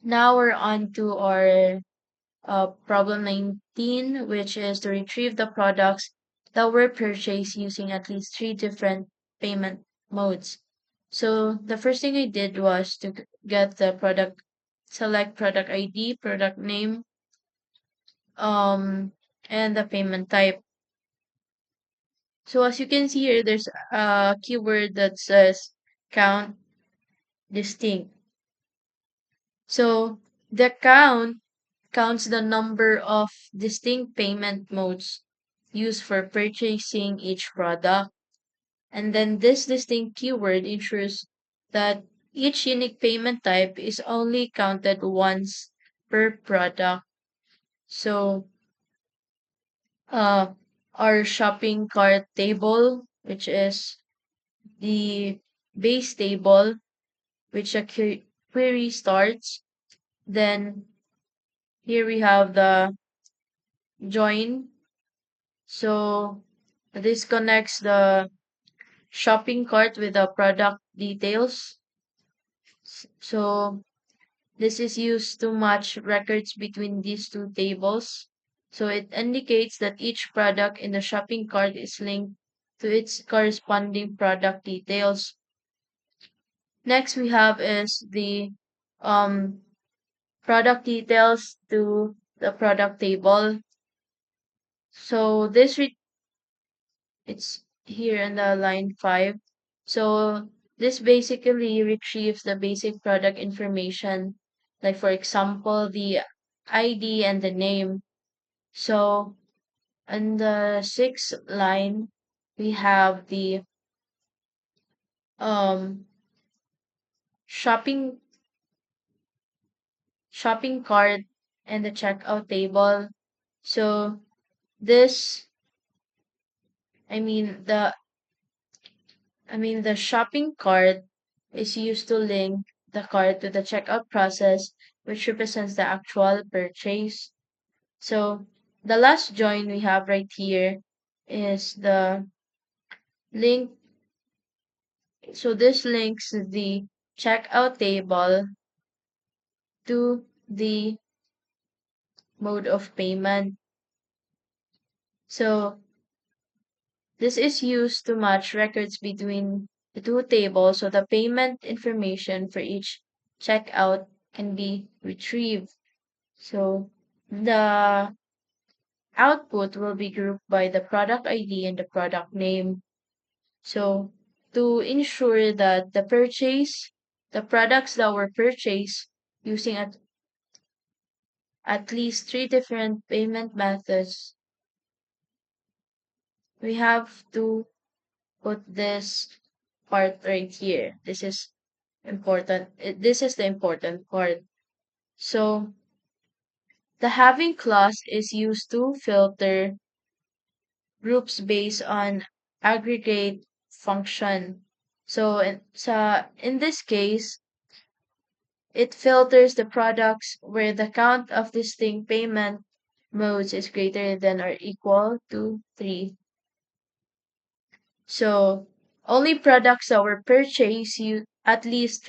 Now we're on to our problem 19, which is to retrieve the products that were purchased using at least three different payment modes. So the first thing I did was to get the product, select product ID, product name, um, and the payment type. So as you can see here, there's a keyword that says count distinct. So the count counts the number of distinct payment modes used for purchasing each product. And then this distinct keyword ensures that each unique payment type is only counted once per product. So uh, our shopping cart table, which is the base table, which a query starts. Then here we have the join. So this connects the shopping cart with the product details. So this is used to match records between these two tables. So it indicates that each product in the shopping cart is linked to its corresponding product details. Next we have is the um, product details to the product table. So it's here in the line 5. So this basically retrieves the basic product information, like for example, the ID and the name. So in the 6th line, we have the um shopping shopping cart and the checkout table. So this I mean the shopping cart is used to link the cart to the checkout process, which represents the actual purchase. So the last join we have right here is the link. So this links the checkout table to the mode of payment. So this is used to match records between the two tables so the payment information for each checkout can be retrieved. So the output will be grouped by the product ID and the product name. So to ensure that the products that were purchased using at least three different payment methods, we have to put this part right here. This is important. This is the important part. So the having clause is used to filter groups based on aggregate function. In this case, it filters the products where the count of distinct payment modes is greater than or equal to 3. So only products that were purchased using at least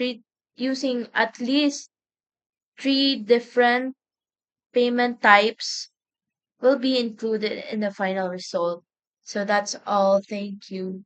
three different payment types will be included in the final result. So that's all. Thank you.